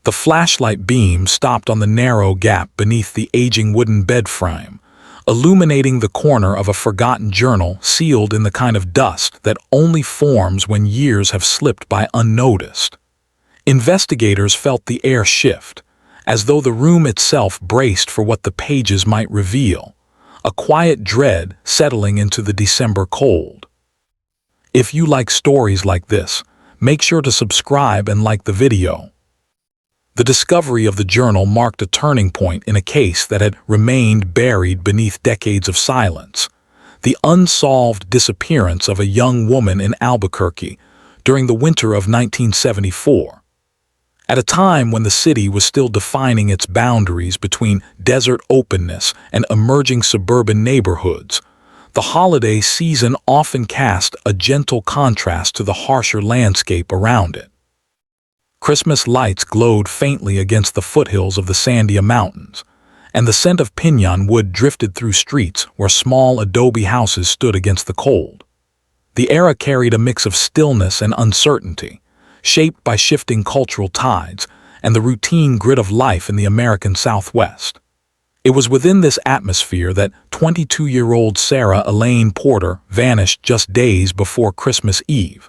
The flashlight beam stopped on the narrow gap beneath the aging wooden bed frame, illuminating the corner of a forgotten journal sealed in the kind of dust that only forms when years have slipped by unnoticed. Investigators felt the air shift, as though the room itself braced for what the pages might reveal, a quiet dread settling into the December cold. If you like stories like this, make sure to subscribe and like the video. The discovery of the journal marked a turning point in a case that had remained buried beneath decades of silence, the unsolved disappearance of a young woman in Albuquerque during the winter of 1974. At a time when the city was still defining its boundaries between desert openness and emerging suburban neighborhoods, the holiday season often cast a gentle contrast to the harsher landscape around it. Christmas lights glowed faintly against the foothills of the Sandia Mountains, and the scent of piñon wood drifted through streets where small adobe houses stood against the cold. The era carried a mix of stillness and uncertainty, shaped by shifting cultural tides and the routine grit of life in the American Southwest. It was within this atmosphere that 22-year-old Sarah Elaine Porter vanished just days before Christmas Eve,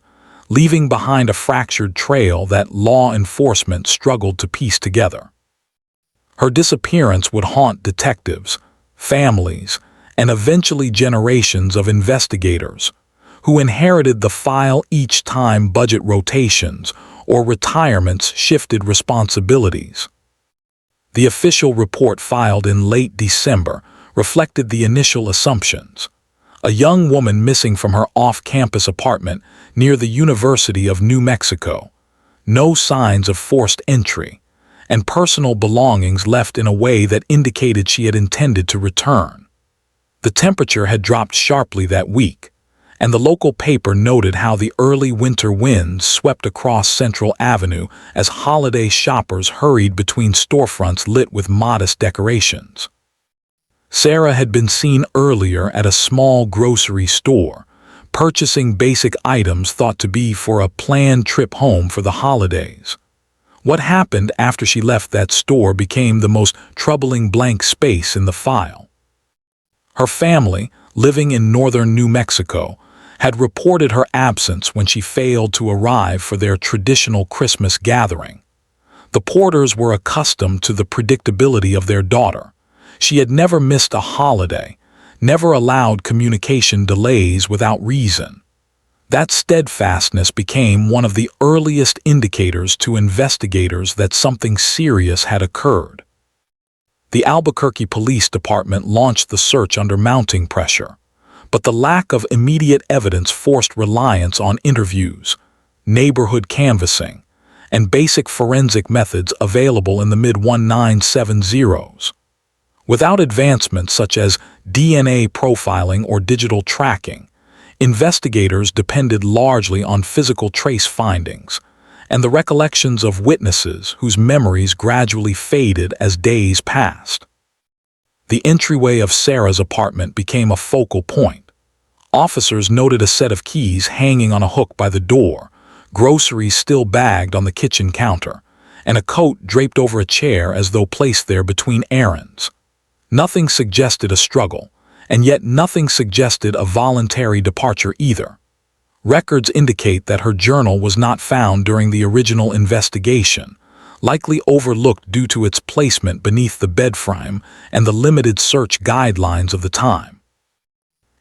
leaving behind a fractured trail that law enforcement struggled to piece together. Her disappearance would haunt detectives, families, and eventually generations of investigators, who inherited the file each time budget rotations or retirements shifted responsibilities. The official report filed in late December reflected the initial assumptions: a young woman missing from her off-campus apartment near the University of New Mexico, no signs of forced entry, and personal belongings left in a way that indicated she had intended to return. The temperature had dropped sharply that week, and the local paper noted how the early winter winds swept across Central Avenue as holiday shoppers hurried between storefronts lit with modest decorations. Sarah had been seen earlier at a small grocery store, purchasing basic items thought to be for a planned trip home for the holidays. What happened after she left that store became the most troubling blank space in the file. Her family, living in northern New Mexico, had reported her absence when she failed to arrive for their traditional Christmas gathering. The Porters were accustomed to the predictability of their daughter. She had never missed a holiday, never allowed communication delays without reason. That steadfastness became one of the earliest indicators to investigators that something serious had occurred. The Albuquerque Police Department launched the search under mounting pressure, but the lack of immediate evidence forced reliance on interviews, neighborhood canvassing, and basic forensic methods available in the mid-1970s. Without advancements such as DNA profiling or digital tracking, investigators depended largely on physical trace findings and the recollections of witnesses whose memories gradually faded as days passed. The entryway of Sarah's apartment became a focal point. Officers noted a set of keys hanging on a hook by the door, groceries still bagged on the kitchen counter, and a coat draped over a chair as though placed there between errands. Nothing suggested a struggle, and yet nothing suggested a voluntary departure either. Records indicate that her journal was not found during the original investigation, likely overlooked due to its placement beneath the bedframe and the limited search guidelines of the time.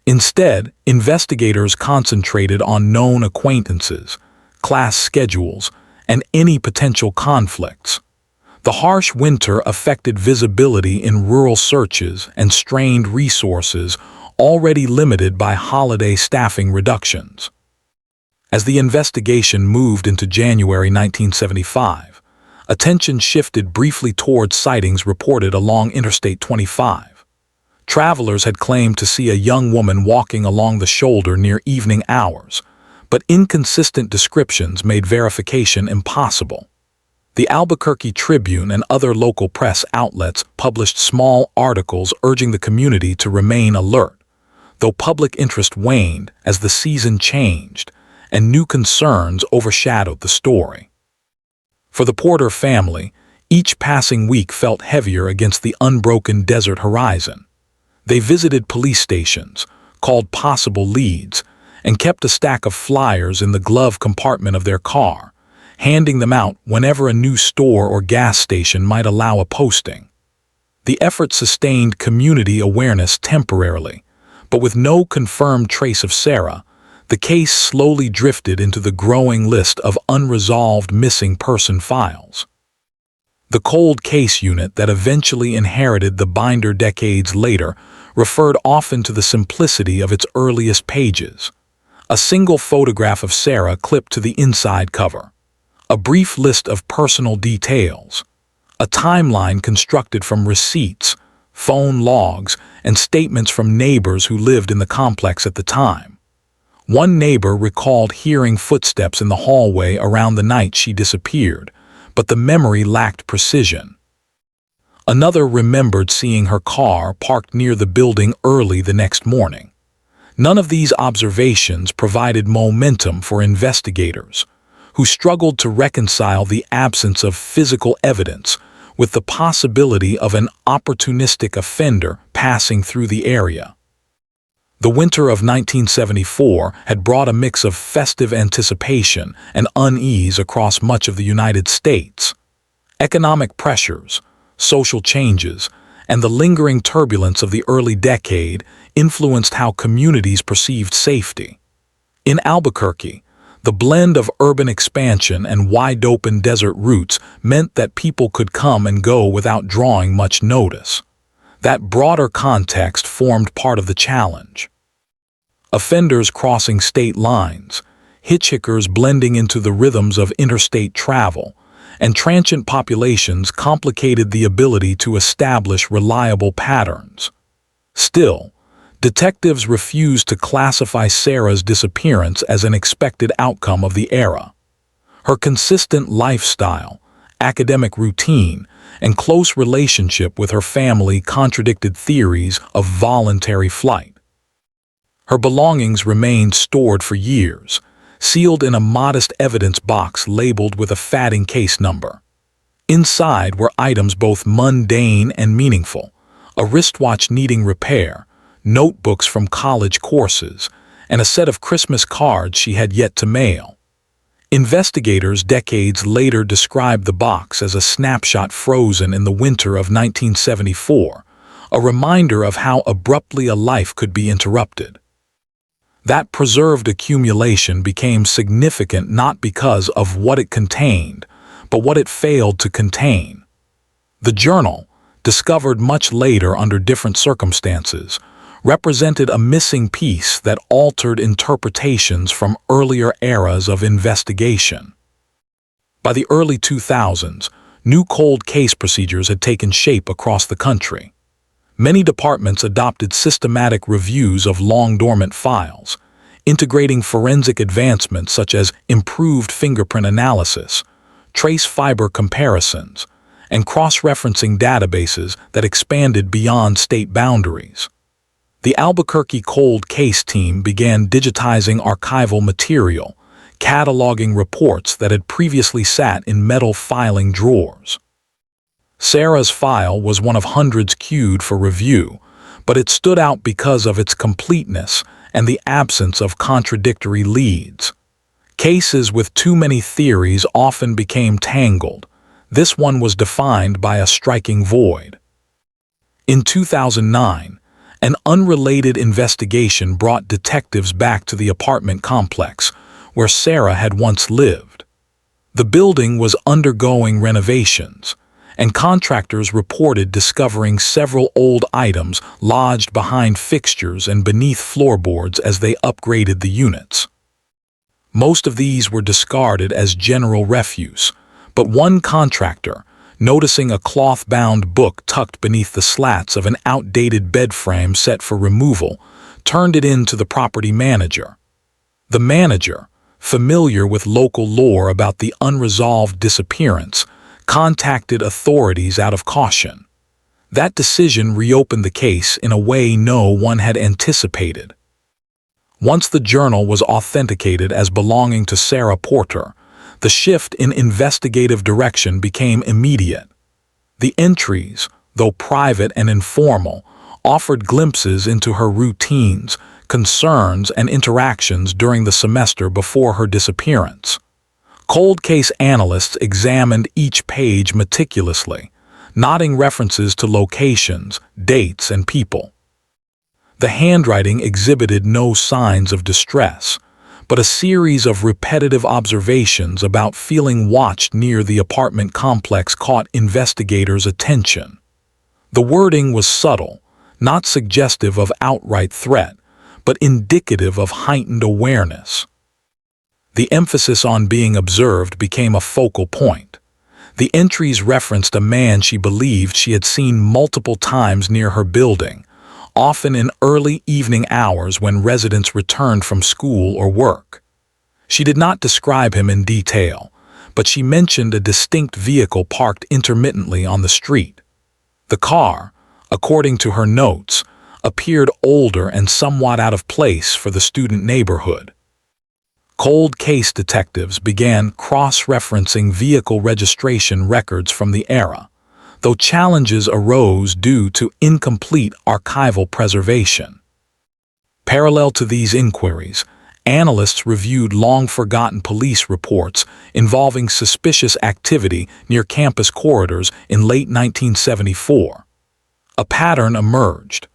Instead, investigators concentrated on known acquaintances, class schedules, and any potential conflicts. The harsh winter affected visibility in rural searches and strained resources already limited by holiday staffing reductions. As the investigation moved into January 1975, attention shifted briefly towards sightings reported along Interstate 25. Travelers had claimed to see a young woman walking along the shoulder near evening hours, but inconsistent descriptions made verification impossible. The Albuquerque Tribune and other local press outlets published small articles urging the community to remain alert, though public interest waned as the season changed and new concerns overshadowed the story. For the Porter family, Each passing week felt heavier against the unbroken desert horizon. They visited police stations, called possible leads, and kept a stack of flyers in the glove compartment of their car, handing them out whenever a new store or gas station might allow a posting. The effort sustained community awareness temporarily, but with no confirmed trace of Sarah, the case slowly drifted into the growing list of unresolved missing person files. The cold case unit that eventually inherited the binder decades later referred often to the simplicity of its earliest pages. A single photograph of Sarah clipped to the inside cover, a brief list of personal details, a timeline constructed from receipts, phone logs, and statements from neighbors who lived in the complex at the time. One neighbor recalled hearing footsteps in the hallway around the night she disappeared, but the memory lacked precision. Another remembered seeing her car parked near the building early the next morning. None of these observations provided momentum for investigators, who struggled to reconcile the absence of physical evidence with the possibility of an opportunistic offender passing through the area. The winter of 1974 had brought a mix of festive anticipation and unease across much of the United States. Economic pressures, social changes, and the lingering turbulence of the early decade influenced how communities perceived safety. In Albuquerque, the blend of urban expansion and wide-open desert routes meant that people could come and go without drawing much notice. That broader context formed part of the challenge. Offenders crossing state lines, hitchhikers blending into the rhythms of interstate travel, and transient populations complicated the ability to establish reliable patterns. Still, detectives refused to classify Sarah's disappearance as an expected outcome of the era. Her consistent lifestyle, academic routine, and close relationship with her family contradicted theories of voluntary flight. Her belongings remained stored for years, sealed in a modest evidence box labeled with a fatting case number. Inside were items both mundane and meaningful: a wristwatch needing repair, notebooks from college courses, and a set of Christmas cards she had yet to mail. Investigators decades later described the box as a snapshot frozen in the winter of 1974, a reminder of how abruptly a life could be interrupted. That preserved accumulation became significant not because of what it contained, but what it failed to contain. The journal, discovered much later under different circumstances, represented a missing piece that altered interpretations from earlier eras of investigation. By the early 2000s, new cold case procedures had taken shape across the country. Many departments adopted systematic reviews of long-dormant files, integrating forensic advancements such as improved fingerprint analysis, trace fiber comparisons, and cross-referencing databases that expanded beyond state boundaries. The Albuquerque cold case team began digitizing archival material, cataloging reports that had previously sat in metal filing drawers. Sarah's file was one of hundreds queued for review, but it stood out because of its completeness and the absence of contradictory leads. Cases with too many theories often became tangled. This one was defined by a striking void. In 2009, an unrelated investigation brought detectives back to the apartment complex where Sarah had once lived. The building was undergoing renovations, and contractors reported discovering several old items lodged behind fixtures and beneath floorboards as they upgraded the units. Most of these were discarded as general refuse, but one contractor, noticing a cloth-bound book tucked beneath the slats of an outdated bedframe set for removal, turned it in to the property manager. The manager, familiar with local lore about the unresolved disappearance, contacted authorities out of caution. That decision reopened the case in a way no one had anticipated. Once the journal was authenticated as belonging to Sarah Porter, the shift in investigative direction became immediate. The entries, though private and informal, offered glimpses into her routines, concerns, and interactions during the semester before her disappearance. Cold case analysts examined each page meticulously, noting references to locations, dates, and people. The handwriting exhibited no signs of distress, but a series of repetitive observations about feeling watched near the apartment complex caught investigators' attention. The wording was subtle, not suggestive of outright threat, but indicative of heightened awareness. The emphasis on being observed became a focal point. The entries referenced a man she believed she had seen multiple times near her building, often in early evening hours when residents returned from school or work. She did not describe him in detail, but she mentioned a distinct vehicle parked intermittently on the street. The car, according to her notes, appeared older and somewhat out of place for the student neighborhood. Cold case detectives began cross-referencing vehicle registration records from the era, though challenges arose due to incomplete archival preservation. Parallel to these inquiries, analysts reviewed long-forgotten police reports involving suspicious activity near campus corridors in late 1974. A pattern emerged.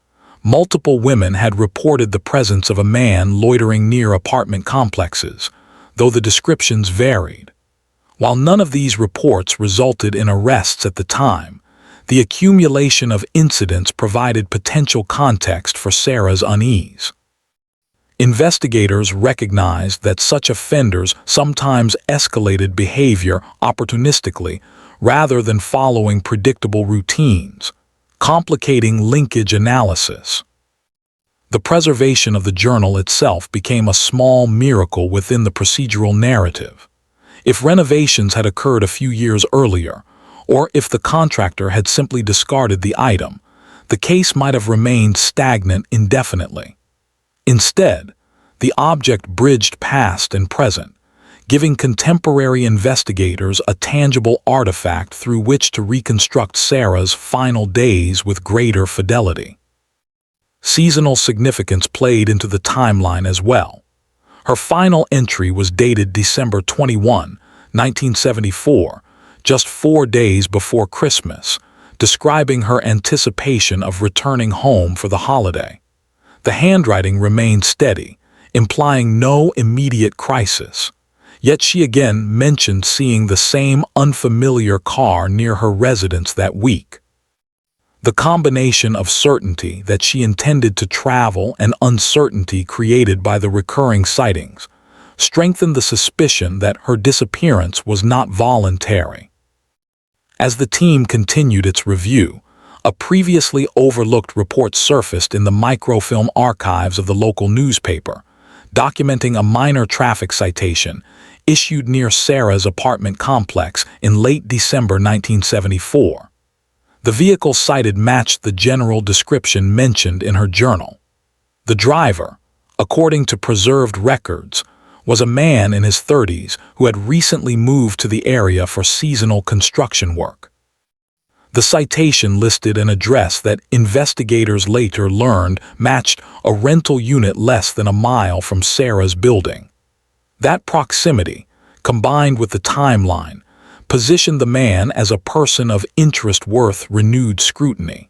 Multiple women had reported the presence of a man loitering near apartment complexes, though the descriptions varied. While none of these reports resulted in arrests at the time, the accumulation of incidents provided potential context for Sarah's unease. Investigators recognized that such offenders sometimes escalated behavior opportunistically rather than following predictable routines, complicating linkage analysis. The preservation of the journal itself became a small miracle within the procedural narrative. If renovations had occurred a few years earlier, or if the contractor had simply discarded the item, the case might have remained stagnant indefinitely. Instead, the object bridged past and present, giving contemporary investigators a tangible artifact through which to reconstruct Sarah's final days with greater fidelity. Seasonal significance played into the timeline as well. Her final entry was dated December 21, 1974, just 4 days before Christmas, describing her anticipation of returning home for the holiday. The handwriting remained steady, implying no immediate crisis. Yet she again mentioned seeing the same unfamiliar car near her residence that week. The combination of certainty that she intended to travel and uncertainty created by the recurring sightings strengthened the suspicion that her disappearance was not voluntary. As the team continued its review, a previously overlooked report surfaced in the microfilm archives of the local newspaper, documenting a minor traffic citation issued near Sarah's apartment complex in late December 1974. The vehicle cited matched the general description mentioned in her journal. The driver, according to preserved records, was a man in his 30s who had recently moved to the area for seasonal construction work. The citation listed an address that investigators later learned matched a rental unit less than a mile from Sarah's building. That proximity, combined with the timeline, positioned the man as a person of interest worth renewed scrutiny.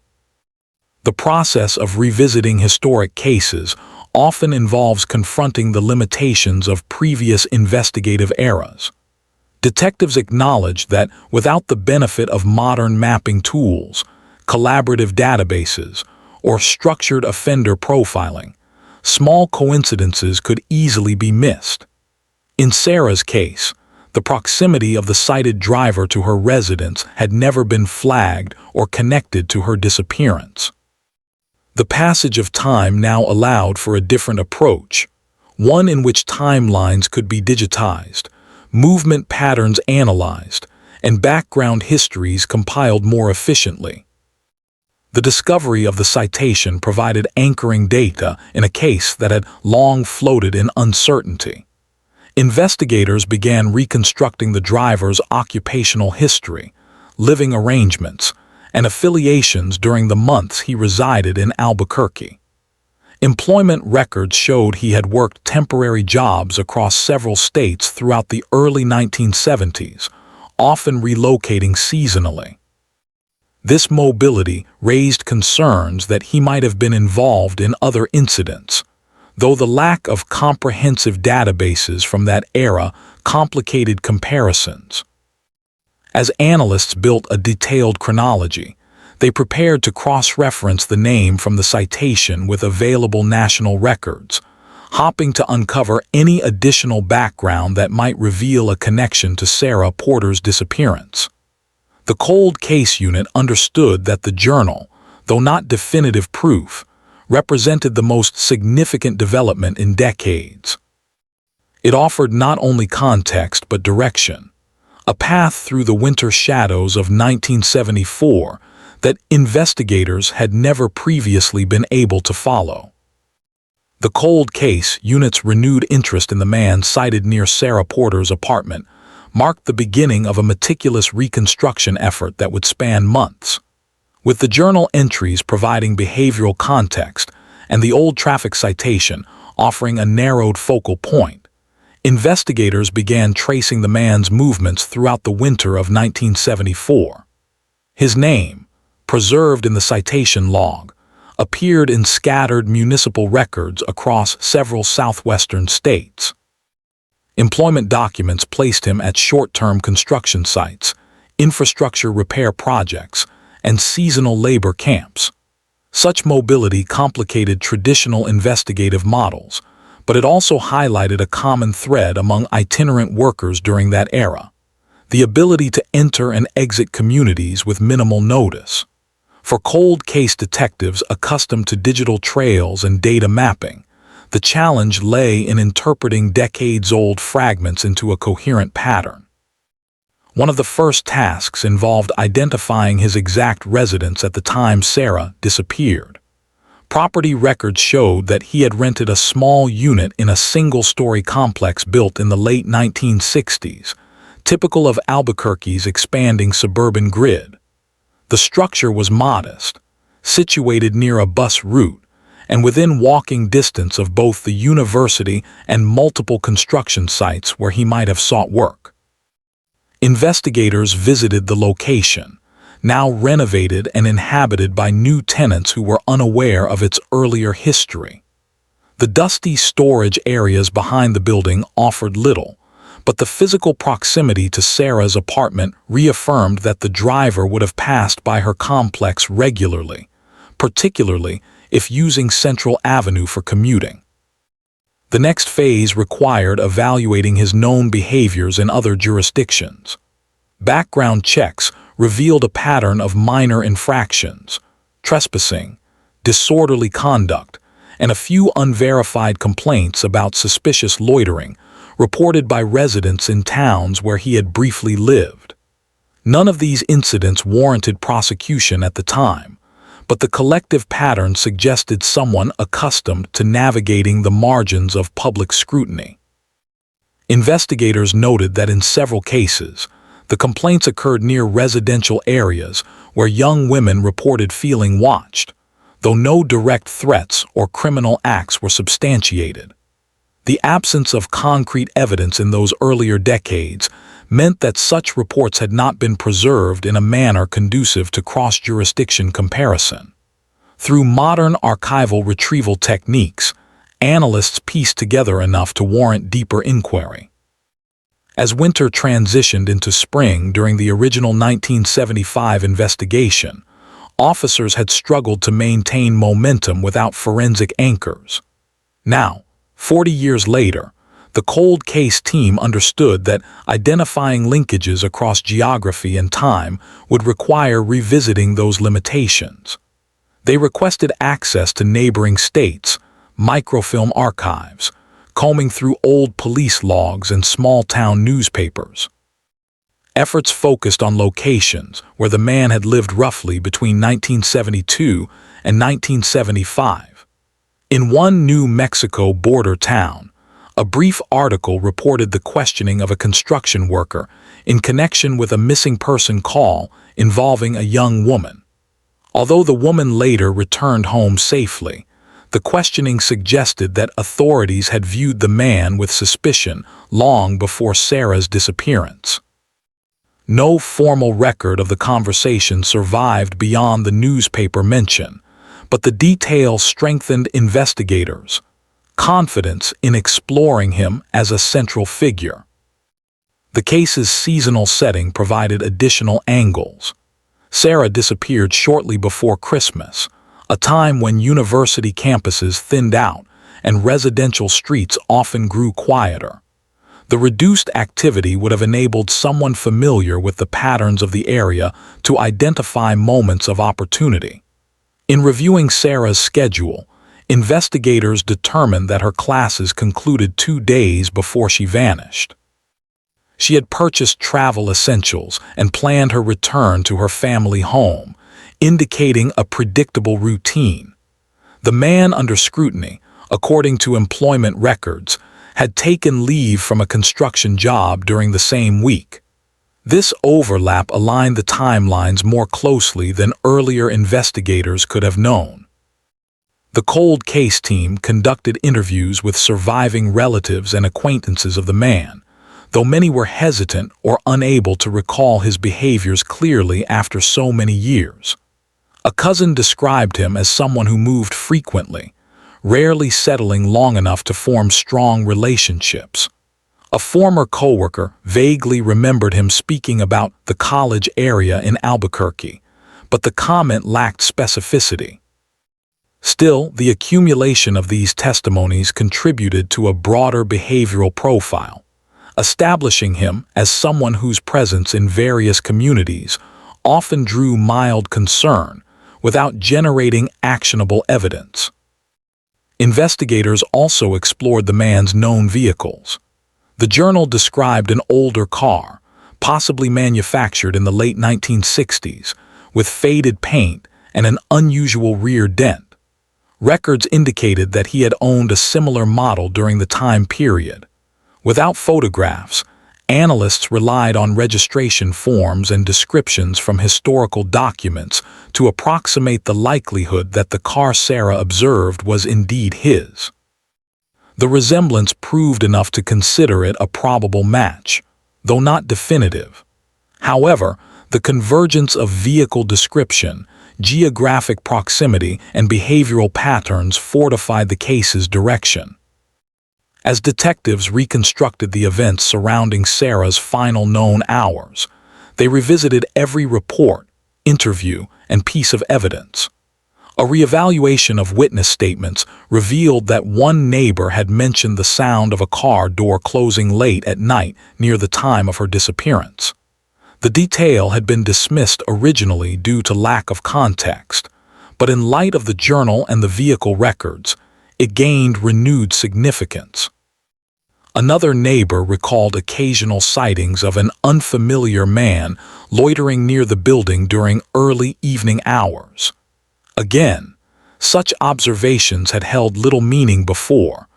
The process of revisiting historic cases often involves confronting the limitations of previous investigative eras. Detectives acknowledge that without the benefit of modern mapping tools, collaborative databases, or structured offender profiling, small coincidences could easily be missed. In Sarah's case, the proximity of the cited driver to her residence had never been flagged or connected to her disappearance. The passage of time now allowed for a different approach, one in which timelines could be digitized, movement patterns analyzed, and background histories compiled more efficiently. The discovery of the citation provided anchoring data in a case that had long floated in uncertainty. Investigators began reconstructing the driver's occupational history, living arrangements, and affiliations during the months he resided in Albuquerque. Employment records showed he had worked temporary jobs across several states throughout the early 1970s, often relocating seasonally. This mobility raised concerns that he might have been involved in other incidents, though the lack of comprehensive databases from that era complicated comparisons. As analysts built a detailed chronology, they prepared to cross-reference the name from the citation with available national records, hoping to uncover any additional background that might reveal a connection to Sarah Porter's disappearance. The cold case unit understood that the journal, though not definitive proof, represented the most significant development in decades. It offered not only context but direction, a path through the winter shadows of 1974 that investigators had never previously been able to follow. The cold case unit's renewed interest in the man sighted near Sarah Porter's apartment marked the beginning of a meticulous reconstruction effort that would span months. With the journal entries providing behavioral context and the old traffic citation offering a narrowed focal point, investigators began tracing the man's movements throughout the winter of 1974. His name, preserved in the citation log, appeared in scattered municipal records across several southwestern states. Employment documents placed him at short-term construction sites, infrastructure repair projects, and seasonal labor camps. Such mobility complicated traditional investigative models, but it also highlighted a common thread among itinerant workers during that era: the ability to enter and exit communities with minimal notice. For cold case detectives accustomed to digital trails and data mapping, the challenge lay in interpreting decades-old fragments into a coherent pattern. One of the first tasks involved identifying his exact residence at the time Sarah disappeared. Property records showed that he had rented a small unit in a single-story complex built in the late 1960s, typical of Albuquerque's expanding suburban grid. The structure was modest, situated near a bus route, and within walking distance of both the university and multiple construction sites where he might have sought work. Investigators visited the location, now renovated and inhabited by new tenants who were unaware of its earlier history. The dusty storage areas behind the building offered little, but the physical proximity to Sarah's apartment reaffirmed that the driver would have passed by her complex regularly, particularly if using Central Avenue for commuting. The next phase required evaluating his known behaviors in other jurisdictions. Background checks revealed a pattern of minor infractions, trespassing, disorderly conduct, and a few unverified complaints about suspicious loitering reported by residents in towns where he had briefly lived. None of these incidents warranted prosecution at the time, but the collective pattern suggested someone accustomed to navigating the margins of public scrutiny. Investigators noted that in several cases, the complaints occurred near residential areas where young women reported feeling watched, though no direct threats or criminal acts were substantiated. The absence of concrete evidence in those earlier decades meant that such reports had not been preserved in a manner conducive to cross-jurisdiction comparison. Through modern archival retrieval techniques, analysts pieced together enough to warrant deeper inquiry. As winter transitioned into spring during the original 1975 investigation, officers had struggled to maintain momentum without forensic anchors. Now, 40 years later, the cold case team understood that identifying linkages across geography and time would require revisiting those limitations. They requested access to neighboring states, microfilm archives, combing through old police logs and small-town newspapers. Efforts focused on locations where the man had lived roughly between 1972 and 1975. In one New Mexico border town, a brief article reported the questioning of a construction worker in connection with a missing person call involving a young woman. Although the woman later returned home safely, the questioning suggested that authorities had viewed the man with suspicion long before Sarah's disappearance. No formal record of the conversation survived beyond the newspaper mention, but the details strengthened investigators' confidence in exploring him as a central figure. The case's seasonal setting provided additional angles. Sarah disappeared shortly before Christmas, a time when university campuses thinned out and residential streets often grew quieter. The reduced activity would have enabled someone familiar with the patterns of the area to identify moments of opportunity. In reviewing Sarah's schedule, investigators determined that her classes concluded 2 days before she vanished. She had purchased travel essentials and planned her return to her family home, indicating a predictable routine. The man under scrutiny, according to employment records, had taken leave from a construction job during the same week. This overlap aligned the timelines more closely than earlier investigators could have known. The cold case team conducted interviews with surviving relatives and acquaintances of the man, though many were hesitant or unable to recall his behaviors clearly after so many years. A cousin described him as someone who moved frequently, rarely settling long enough to form strong relationships. A former coworker vaguely remembered him speaking about the college area in Albuquerque, but the comment lacked specificity. Still, the accumulation of these testimonies contributed to a broader behavioral profile, establishing him as someone whose presence in various communities often drew mild concern without generating actionable evidence. Investigators also explored the man's known vehicles. The journal described an older car, possibly manufactured in the late 1960s, with faded paint and an unusual rear dent. Records indicated that he had owned a similar model during the time period. Without photographs, analysts relied on registration forms and descriptions from historical documents to approximate the likelihood that the car Sarah observed was indeed his. The resemblance proved enough to consider it a probable match, though not definitive. However, the convergence of vehicle description, geographic proximity, and behavioral patterns fortified the case's direction. As detectives reconstructed the events surrounding Sarah's final known hours, they revisited every report, interview, and piece of evidence. A reevaluation of witness statements revealed that one neighbor had mentioned the sound of a car door closing late at night near the time of her disappearance. The detail had been dismissed originally due to lack of context, but in light of the journal and the vehicle records, it gained renewed significance. Another neighbor recalled occasional sightings of an unfamiliar man loitering near the building during early evening hours. Again, such observations had held little meaning before,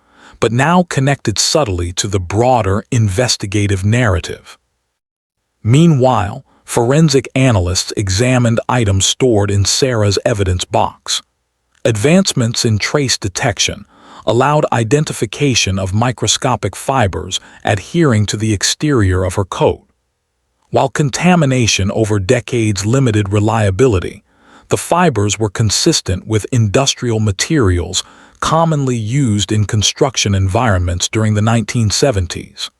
but now connected subtly to the broader investigative narrative. Meanwhile, forensic analysts examined items stored in Sarah's evidence box. Advancements in trace detection allowed identification of microscopic fibers adhering to the exterior of her coat. While contamination over decades limited reliability, the fibers were consistent with industrial materials commonly used in construction environments during the 1970s.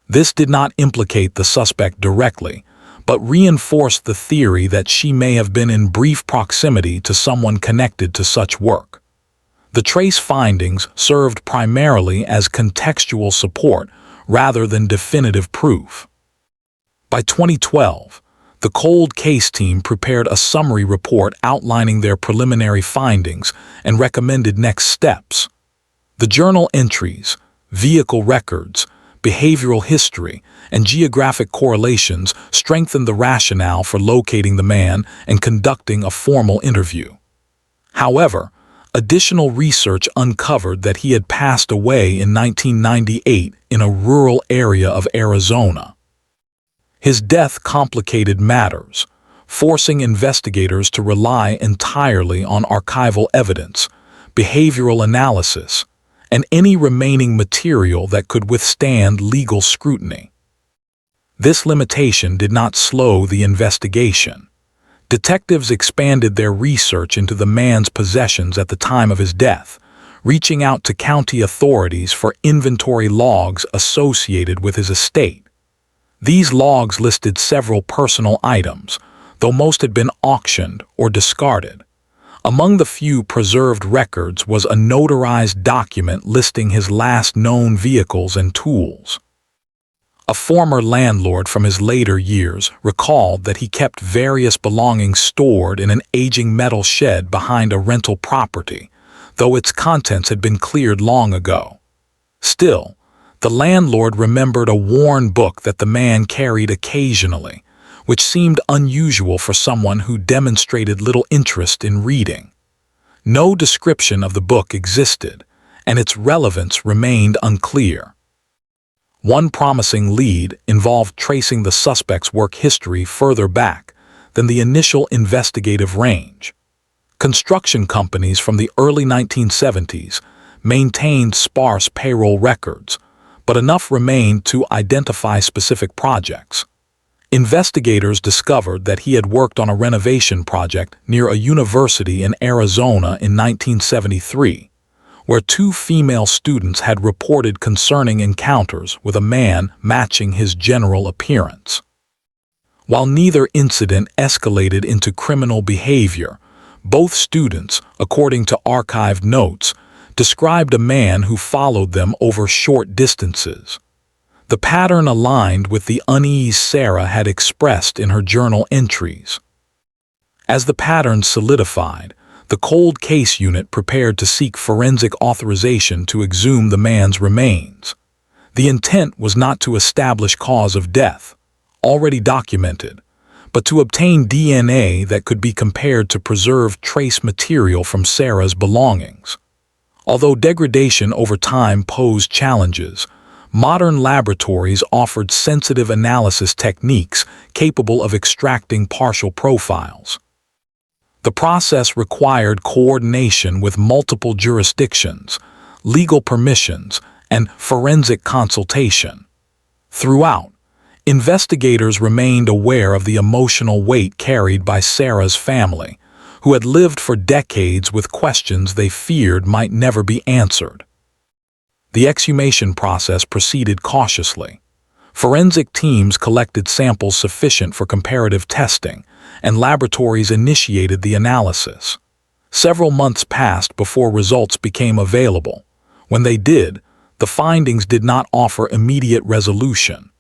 This did not implicate the suspect directly, but reinforced the theory that she may have been in brief proximity to someone connected to such work. The trace findings served primarily as contextual support rather than definitive proof. By 2012, the cold case team prepared a summary report outlining their preliminary findings and recommended next steps. The journal entries, vehicle records, behavioral history, and geographic correlations strengthened the rationale for locating the man and conducting a formal interview. However, additional research uncovered that he had passed away in 1998 in a rural area of Arizona. His death complicated matters, forcing investigators to rely entirely on archival evidence, behavioral analysis, and any remaining material that could withstand legal scrutiny. This limitation did not slow the investigation. Detectives expanded their research into the man's possessions at the time of his death, reaching out to county authorities for inventory logs associated with his estate. These logs listed several personal items, though most had been auctioned or discarded. Among the few preserved records was a notarized document listing his last known vehicles and tools. A former landlord from his later years recalled that he kept various belongings stored in an aging metal shed behind a rental property, though its contents had been cleared long ago. Still, the landlord remembered a worn book that the man carried occasionally, which seemed unusual for someone who demonstrated little interest in reading. No description of the book existed, and its relevance remained unclear. One promising lead involved tracing the suspect's work history further back than the initial investigative range. Construction companies from the early 1970s maintained sparse payroll records, but enough remained to identify specific projects. Investigators discovered that he had worked on a renovation project near a university in Arizona in 1973, where two female students had reported concerning encounters with a man matching his general appearance. While neither incident escalated into criminal behavior, both students, according to archived notes, described a man who followed them over short distances. The pattern aligned with the unease Sarah had expressed in her journal entries. As the pattern solidified, the cold case unit prepared to seek forensic authorization to exhume the man's remains. The intent was not to establish cause of death, already documented, but to obtain DNA that could be compared to preserved trace material from Sarah's belongings. Although degradation over time posed challenges, modern laboratories offered sensitive analysis techniques capable of extracting partial profiles. The process required coordination with multiple jurisdictions, legal permissions, and forensic consultation. Throughout, investigators remained aware of the emotional weight carried by Sarah's family, who had lived for decades with questions they feared might never be answered. The exhumation process proceeded cautiously. Forensic teams collected samples sufficient for comparative testing, and laboratories initiated the analysis. Several months passed before results became available. When they did, the findings did not offer immediate resolution.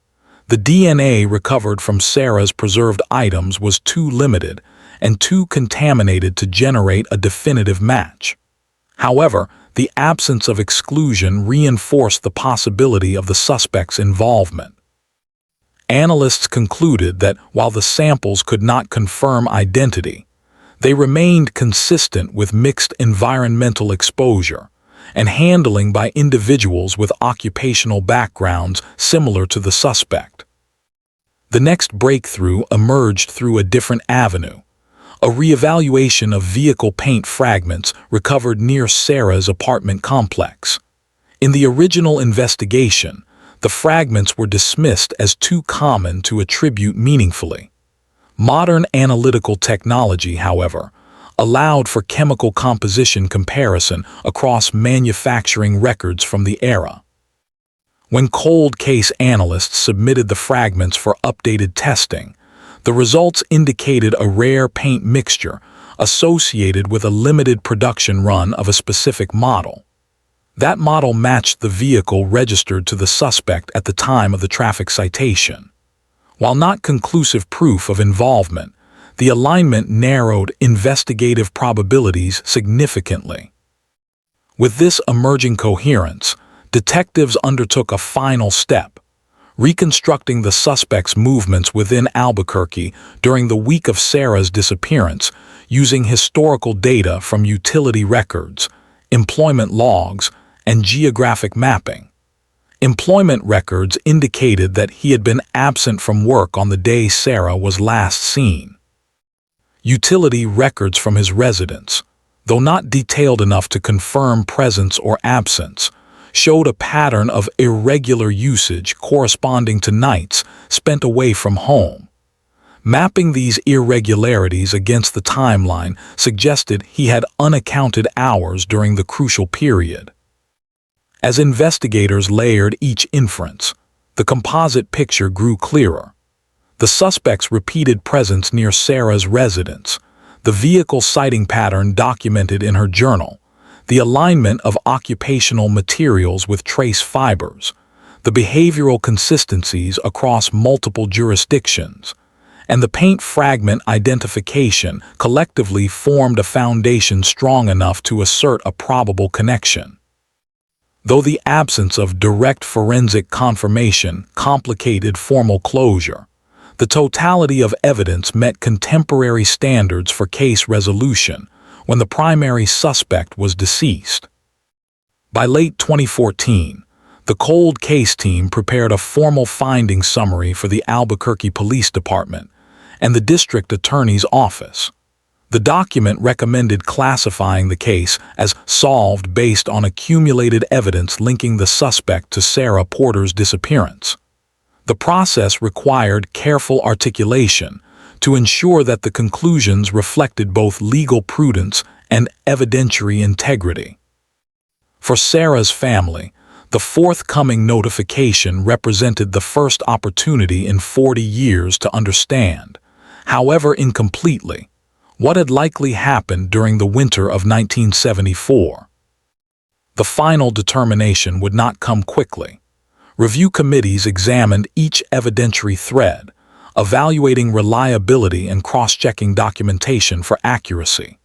The DNA recovered from Sarah's preserved items was too limited and too contaminated to generate a definitive match. However, the absence of exclusion reinforced the possibility of the suspect's involvement. Analysts concluded that while the samples could not confirm identity, they remained consistent with mixed environmental exposure and handling by individuals with occupational backgrounds similar to the suspect. The next breakthrough emerged through a different avenue: a reevaluation of vehicle paint fragments recovered near Sarah's apartment complex. In the original investigation, the fragments were dismissed as too common to attribute meaningfully. Modern analytical technology, however, allowed for chemical composition comparison across manufacturing records from the era. When cold case analysts submitted the fragments for updated testing, the results indicated a rare paint mixture associated with a limited production run of a specific model. That model matched the vehicle registered to the suspect at the time of the traffic citation. While not conclusive proof of involvement, the alignment narrowed investigative probabilities significantly. With this emerging coherence, detectives undertook a final step: reconstructing the suspect's movements within Albuquerque during the week of Sarah's disappearance using historical data from utility records, employment logs, and geographic mapping. Employment records indicated that he had been absent from work on the day Sarah was last seen. Utility records from his residence, though not detailed enough to confirm presence or absence, showed a pattern of irregular usage corresponding to nights spent away from home. Mapping these irregularities against the timeline suggested he had unaccounted hours during the crucial period. As investigators layered each inference, the composite picture grew clearer. The suspect's repeated presence near Sarah's residence, the vehicle sighting pattern documented in her journal, the alignment of occupational materials with trace fibers, the behavioral consistencies across multiple jurisdictions, and the paint fragment identification collectively formed a foundation strong enough to assert a probable connection. Though the absence of direct forensic confirmation complicated formal closure, the totality of evidence met contemporary standards for case resolution when the primary suspect was deceased. By late 2014, the cold case team prepared a formal findings summary for the Albuquerque Police Department and the district attorney's office. The document recommended classifying the case as solved based on accumulated evidence linking the suspect to Sarah Porter's disappearance. The process required careful articulation to ensure that the conclusions reflected both legal prudence and evidentiary integrity. For Sarah's family, the forthcoming notification represented the first opportunity in 40 years to understand, however incompletely, what had likely happened during the winter of 1974. The final determination would not come quickly. Review committees examined each evidentiary thread, evaluating reliability and cross-checking documentation for accuracy.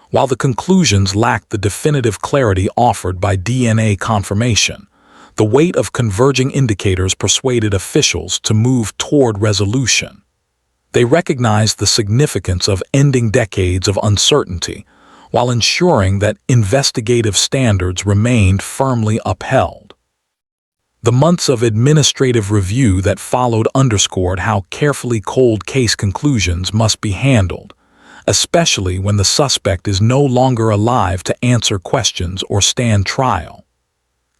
While the conclusions lacked the definitive clarity offered by DNA confirmation, the weight of converging indicators persuaded officials to move toward resolution. They recognized the significance of ending decades of uncertainty while ensuring that investigative standards remained firmly upheld. The months of administrative review that followed underscored how carefully cold case conclusions must be handled, especially when the suspect is no longer alive to answer questions or stand trial.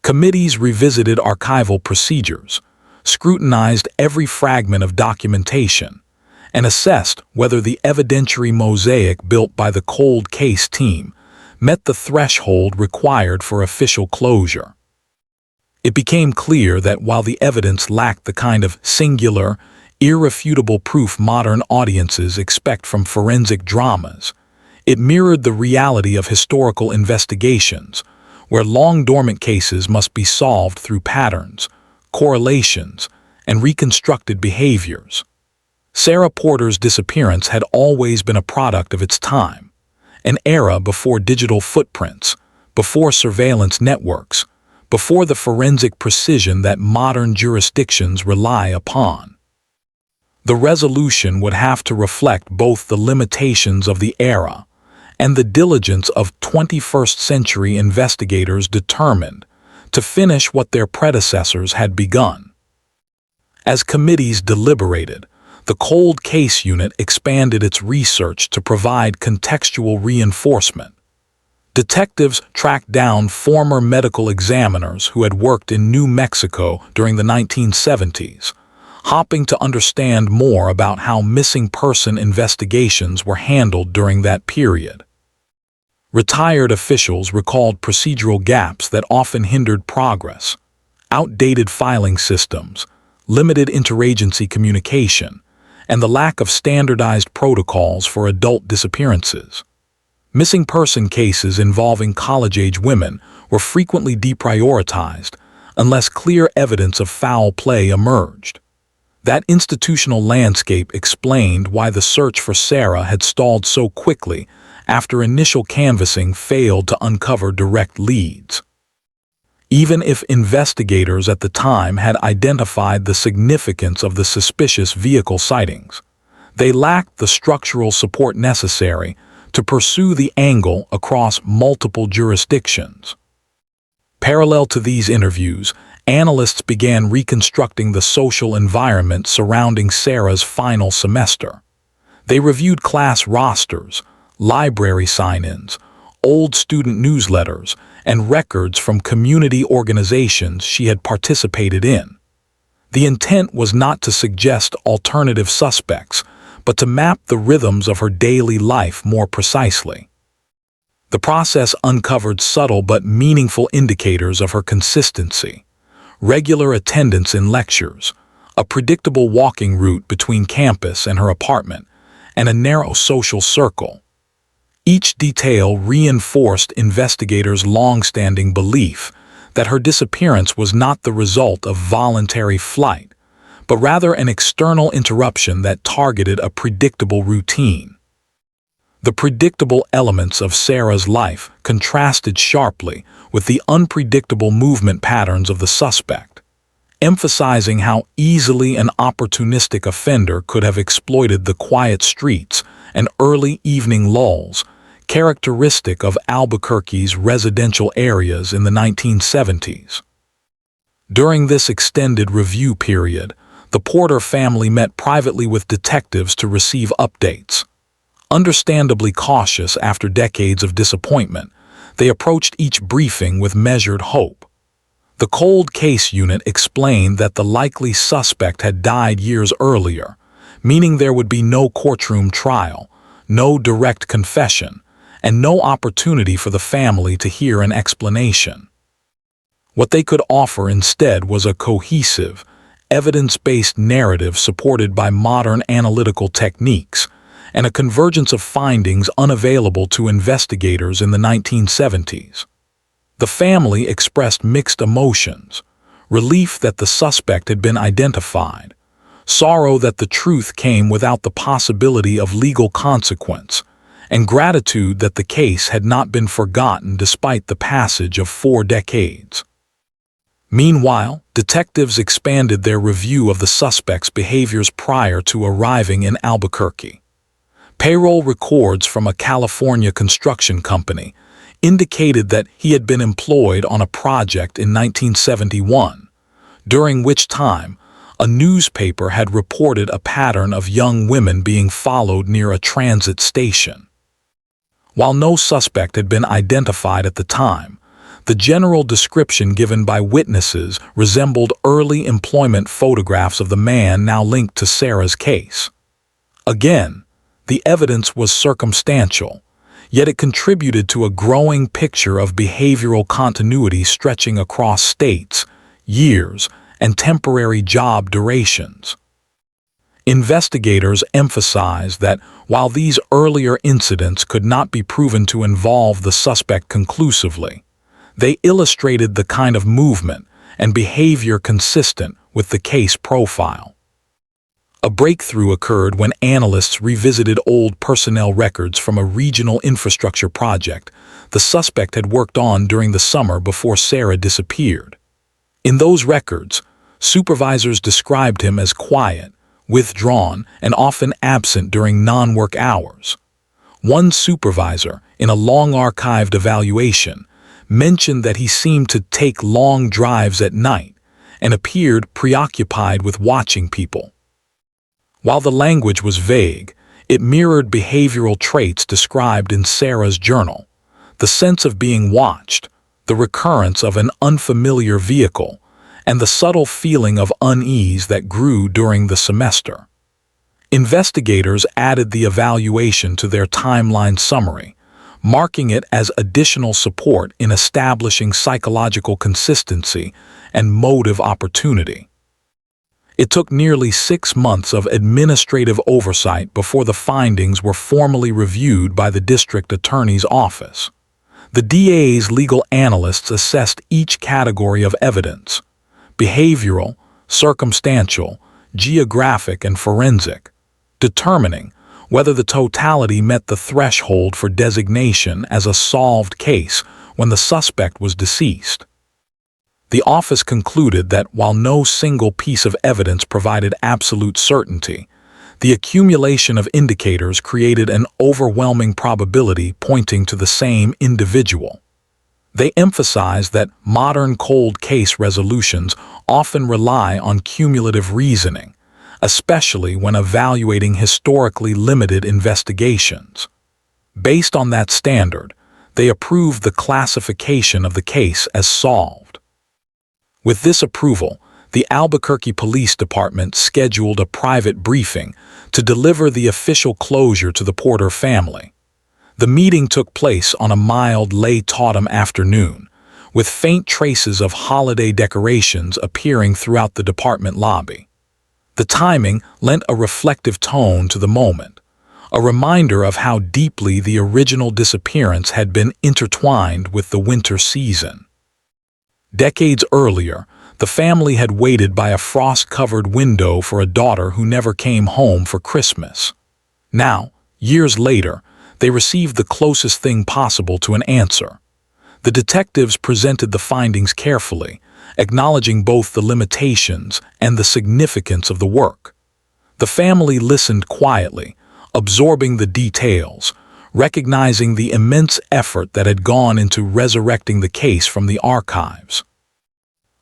Committees revisited archival procedures, scrutinized every fragment of documentation, and assessed whether the evidentiary mosaic built by the cold case team met the threshold required for official closure. It became clear that while the evidence lacked the kind of singular, irrefutable proof modern audiences expect from forensic dramas, it mirrored the reality of historical investigations, where long-dormant cases must be solved through patterns, correlations, and reconstructed behaviors. Sarah Porter's disappearance had always been a product of its time, an era before digital footprints, before surveillance networks, before the forensic precision that modern jurisdictions rely upon. The resolution would have to reflect both the limitations of the era and the diligence of 21st-century investigators determined to finish what their predecessors had begun. As committees deliberated, the cold case unit expanded its research to provide contextual reinforcement. Detectives tracked down former medical examiners who had worked in New Mexico during the 1970s, hoping to understand more about how missing person investigations were handled during that period. Retired officials recalled procedural gaps that often hindered progress, outdated filing systems, limited interagency communication, and the lack of standardized protocols for adult disappearances. Missing person cases involving college-age women were frequently deprioritized unless clear evidence of foul play emerged. That institutional landscape explained why the search for Sarah had stalled so quickly after initial canvassing failed to uncover direct leads. Even if investigators at the time had identified the significance of the suspicious vehicle sightings, they lacked the structural support necessary to pursue the angle across multiple jurisdictions. Parallel to these interviews, analysts began reconstructing the social environment surrounding Sarah's final semester. They reviewed class rosters, library sign-ins, old student newsletters, and records from community organizations she had participated in. The intent was not to suggest alternative suspects, but to map the rhythms of her daily life more precisely. The process uncovered subtle but meaningful indicators of her consistency: regular attendance in lectures, a predictable walking route between campus and her apartment, and a narrow social circle. Each detail reinforced investigators' long-standing belief that her disappearance was not the result of voluntary flight, but rather an external interruption that targeted a predictable routine. The predictable elements of Sarah's life contrasted sharply with the unpredictable movement patterns of the suspect, emphasizing how easily an opportunistic offender could have exploited the quiet streets and early evening lulls characteristic of Albuquerque's residential areas in the 1970s. During this extended review period, the Porter family met privately with detectives to receive updates. Understandably cautious after decades of disappointment, they approached each briefing with measured hope. The cold case unit explained that the likely suspect had died years earlier, meaning there would be no courtroom trial, no direct confession, and no opportunity for the family to hear an explanation. What they could offer instead was a cohesive, evidence-based narrative supported by modern analytical techniques, and a convergence of findings unavailable to investigators in the 1970s. The family expressed mixed emotions: relief that the suspect had been identified, sorrow that the truth came without the possibility of legal consequence, and gratitude that the case had not been forgotten despite the passage of 4 decades. Meanwhile, detectives expanded their review of the suspect's behaviors prior to arriving in Albuquerque. Payroll records from a California construction company indicated that he had been employed on a project in 1971, during which time a newspaper had reported a pattern of young women being followed near a transit station. While no suspect had been identified at the time, the general description given by witnesses resembled early employment photographs of the man now linked to Sarah's case. Again, the evidence was circumstantial, yet it contributed to a growing picture of behavioral continuity stretching across states, years, and temporary job durations. Investigators emphasized that while these earlier incidents could not be proven to involve the suspect conclusively, they illustrated the kind of movement and behavior consistent with the case profile. A breakthrough occurred when analysts revisited old personnel records from a regional infrastructure project the suspect had worked on during the summer before Sarah disappeared. In those records, supervisors described him as quiet, withdrawn, and often absent during non-work hours. One supervisor, in a long-archived evaluation, mentioned that he seemed to take long drives at night and appeared preoccupied with watching people. While the language was vague, it mirrored behavioral traits described in Sarah's journal: the sense of being watched, the recurrence of an unfamiliar vehicle, and the subtle feeling of unease that grew during the semester. Investigators added the evaluation to their timeline summary, marking it as additional support in establishing psychological consistency and motive opportunity. It took nearly 6 months of administrative oversight before the findings were formally reviewed by the district attorney's office. The DA's legal analysts assessed each category of evidence: behavioral, circumstantial, geographic, and forensic, determining whether the totality met the threshold for designation as a solved case when the suspect was deceased. The office concluded that while no single piece of evidence provided absolute certainty, the accumulation of indicators created an overwhelming probability pointing to the same individual. They emphasized that modern cold case resolutions often rely on cumulative reasoning, especially when evaluating historically limited investigations. Based on that standard, they approved the classification of the case as solved. With this approval, the Albuquerque Police Department scheduled a private briefing to deliver the official closure to the Porter family. The meeting took place on a mild late autumn afternoon, with faint traces of holiday decorations appearing throughout the department lobby. The timing lent a reflective tone to the moment, a reminder of how deeply the original disappearance had been intertwined with the winter season. Decades earlier, the family had waited by a frost-covered window for a daughter who never came home for Christmas. Now, years later, they received the closest thing possible to an answer. The detectives presented the findings carefully, acknowledging both the limitations and the significance of the work. The family listened quietly, absorbing the details, recognizing the immense effort that had gone into resurrecting the case from the archives.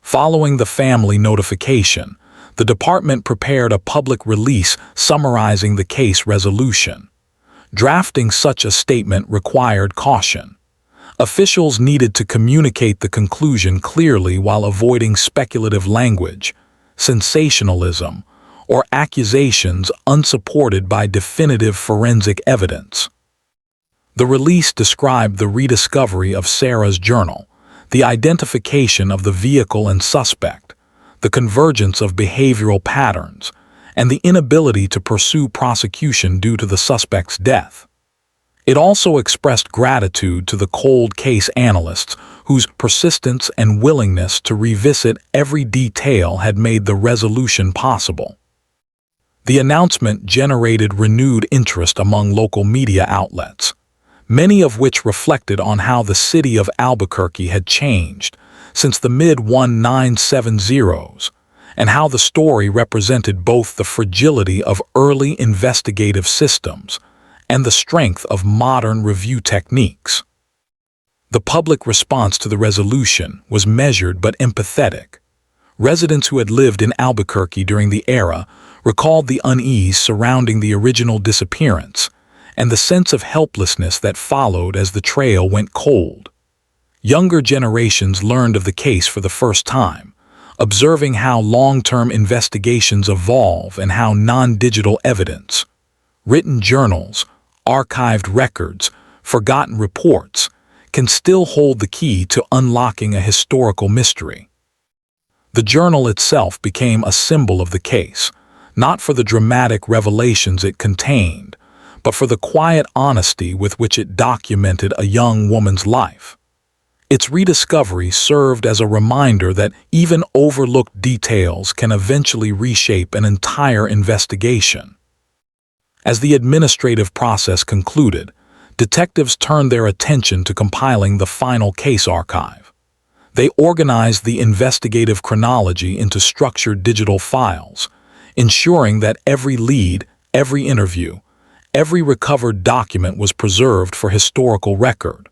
Following the family notification, the department prepared a public release summarizing the case resolution. Drafting such a statement required caution. Officials needed to communicate the conclusion clearly while avoiding speculative language, sensationalism, or accusations unsupported by definitive forensic evidence. The release described the rediscovery of Sarah's journal, the identification of the vehicle and suspect, the convergence of behavioral patterns, and the inability to pursue prosecution due to the suspect's death. It also expressed gratitude to the cold case analysts whose persistence and willingness to revisit every detail had made the resolution possible. The announcement generated renewed interest among local media outlets, many of which reflected on how the city of Albuquerque had changed since the mid-1970s, and how the story represented both the fragility of early investigative systems and the strength of modern review techniques. The public response to the resolution was measured but empathetic. Residents who had lived in Albuquerque during the era recalled the unease surrounding the original disappearance and the sense of helplessness that followed as the trail went cold. Younger generations learned of the case for the first time, observing how long-term investigations evolve and how non-digital evidence, written journals, archived records, forgotten reports, can still hold the key to unlocking a historical mystery. The journal itself became a symbol of the case, not for the dramatic revelations it contained, but for the quiet honesty with which it documented a young woman's life. Its rediscovery served as a reminder that even overlooked details can eventually reshape an entire investigation. As the administrative process concluded, detectives turned their attention to compiling the final case archive. They organized the investigative chronology into structured digital files, ensuring that every lead, every interview, every recovered document was preserved for historical record.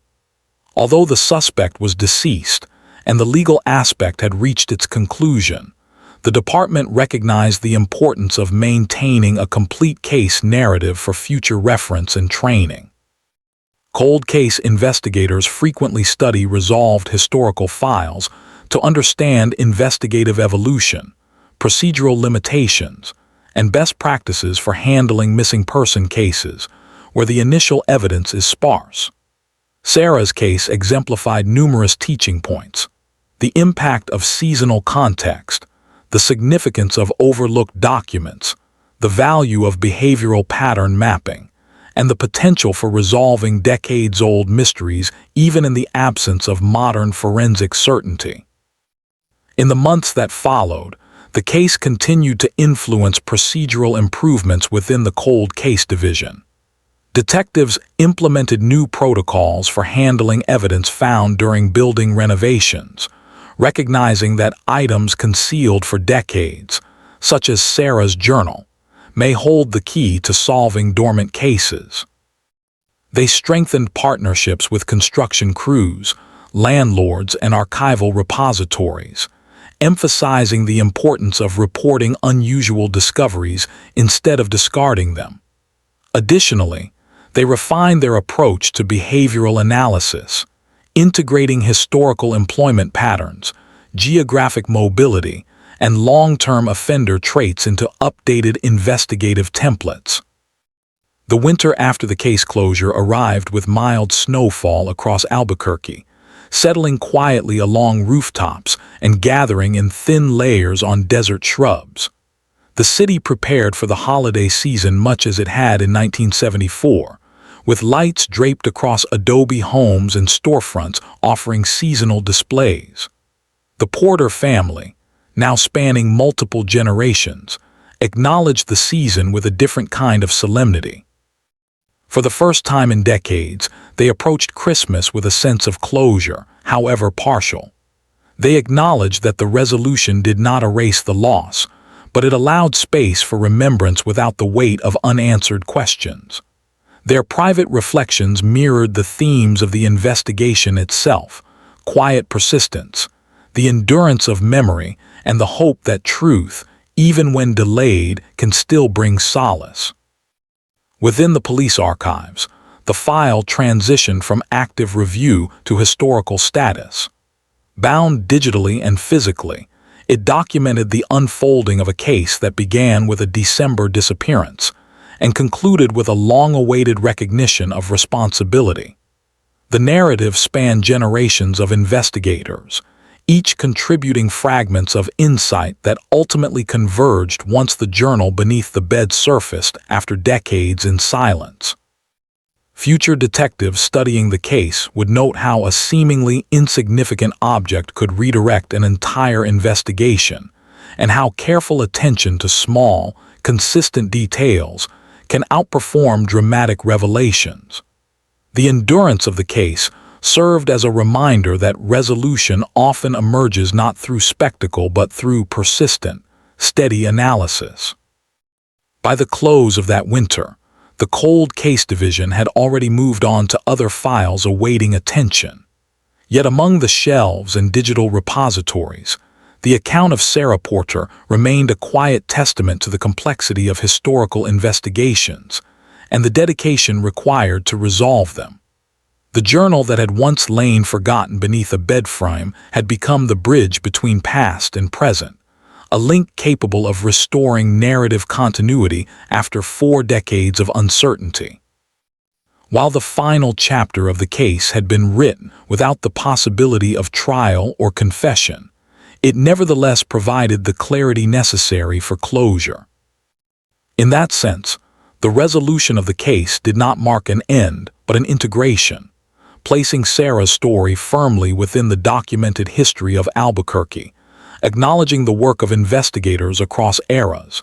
Although the suspect was deceased and the legal aspect had reached its conclusion, the department recognized the importance of maintaining a complete case narrative for future reference and training. Cold case investigators frequently study resolved historical files to understand investigative evolution, procedural limitations, and best practices for handling missing person cases where the initial evidence is sparse. Sarah's case exemplified numerous teaching points: the impact of seasonal context, the significance of overlooked documents, the value of behavioral pattern mapping, and the potential for resolving decades-old mysteries even in the absence of modern forensic certainty. In the months that followed, the case continued to influence procedural improvements within the cold case division. Detectives implemented new protocols for handling evidence found during building renovations, recognizing that items concealed for decades, such as Sarah's journal, may hold the key to solving dormant cases. They strengthened partnerships with construction crews, landlords, and archival repositories, emphasizing the importance of reporting unusual discoveries instead of discarding them. Additionally, they refined their approach to behavioral analysis, integrating historical employment patterns, geographic mobility, and long-term offender traits into updated investigative templates. The winter after the case closure arrived with mild snowfall across Albuquerque, settling quietly along rooftops and gathering in thin layers on desert shrubs. The city prepared for the holiday season much as it had in 1974, with lights draped across adobe homes and storefronts offering seasonal displays. The Porter family, now spanning multiple generations, acknowledged the season with a different kind of solemnity. For the first time in decades, they approached Christmas with a sense of closure, however partial. They acknowledged that the resolution did not erase the loss, but it allowed space for remembrance without the weight of unanswered questions. Their private reflections mirrored the themes of the investigation itself: quiet persistence, the endurance of memory, and the hope that truth, even when delayed, can still bring solace. Within the police archives, the file transitioned from active review to historical status. Bound digitally and physically, it documented the unfolding of a case that began with a December disappearance and concluded with a long-awaited recognition of responsibility. The narrative spanned generations of investigators, each contributing fragments of insight that ultimately converged once the journal beneath the bed surfaced after decades in silence. Future detectives studying the case would note how a seemingly insignificant object could redirect an entire investigation, and how careful attention to small, consistent details can outperform dramatic revelations. The endurance of the case served as a reminder that resolution often emerges not through spectacle but through persistent, steady analysis. By the close of that winter, the Cold Case Division had already moved on to other files awaiting attention. Yet among the shelves and digital repositories, the account of Sarah Porter remained a quiet testament to the complexity of historical investigations and the dedication required to resolve them. The journal that had once lain forgotten beneath a bedframe had become the bridge between past and present, a link capable of restoring narrative continuity after 4 decades of uncertainty. While the final chapter of the case had been written without the possibility of trial or confession, it nevertheless provided the clarity necessary for closure. In that sense, the resolution of the case did not mark an end, but an integration, placing Sarah's story firmly within the documented history of Albuquerque, acknowledging the work of investigators across eras,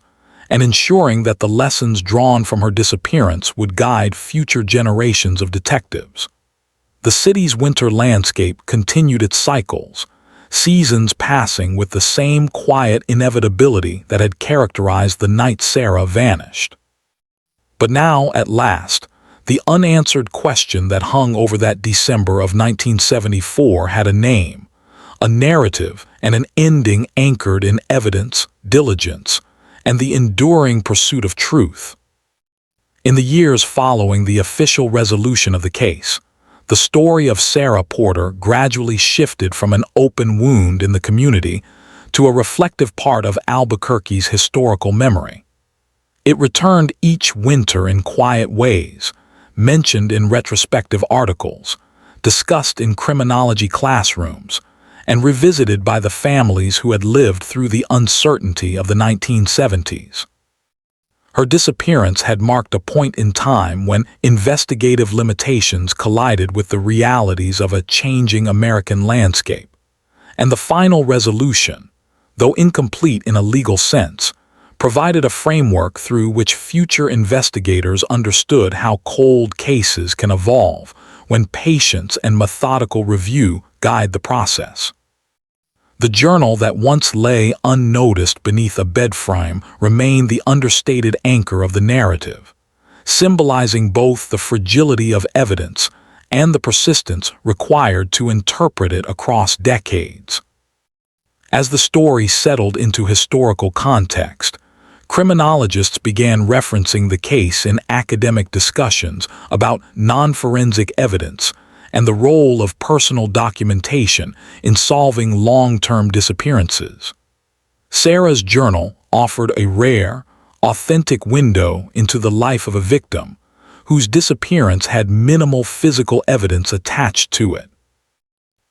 and ensuring that the lessons drawn from her disappearance would guide future generations of detectives. The city's winter landscape continued its cycles, seasons passing with the same quiet inevitability that had characterized the night Sarah vanished. But now, at last, the unanswered question that hung over that December of 1974 had a name, a narrative, and an ending anchored in evidence, diligence, and the enduring pursuit of truth. In the years following the official resolution of the case, the story of Sarah Porter gradually shifted from an open wound in the community to a reflective part of Albuquerque's historical memory. It returned each winter in quiet ways, mentioned in retrospective articles, discussed in criminology classrooms, and revisited by the families who had lived through the uncertainty of the 1970s. Her disappearance had marked a point in time when investigative limitations collided with the realities of a changing American landscape, and the final resolution, though incomplete in a legal sense, provided a framework through which future investigators understood how cold cases can evolve when patience and methodical review guide the process. The journal that once lay unnoticed beneath a bedframe remained the understated anchor of the narrative, symbolizing both the fragility of evidence and the persistence required to interpret it across decades. As the story settled into historical context, criminologists began referencing the case in academic discussions about non-forensic evidence and the role of personal documentation in solving long-term disappearances. Sarah's journal offered a rare, authentic window into the life of a victim whose disappearance had minimal physical evidence attached to it.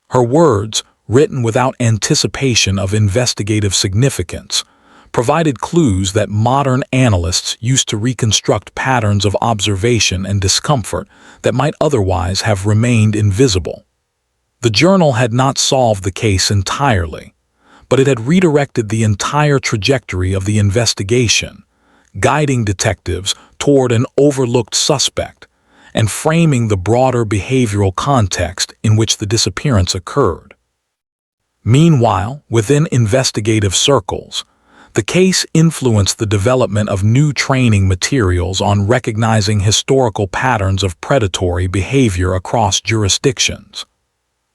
Her words, written without anticipation of investigative significance, provided clues that modern analysts used to reconstruct patterns of observation and discomfort that might otherwise have remained invisible. The journal had not solved the case entirely, but it had redirected the entire trajectory of the investigation, guiding detectives toward an overlooked suspect and framing the broader behavioral context in which the disappearance occurred. Meanwhile, within investigative circles, the case influenced the development of new training materials on recognizing historical patterns of predatory behavior across jurisdictions.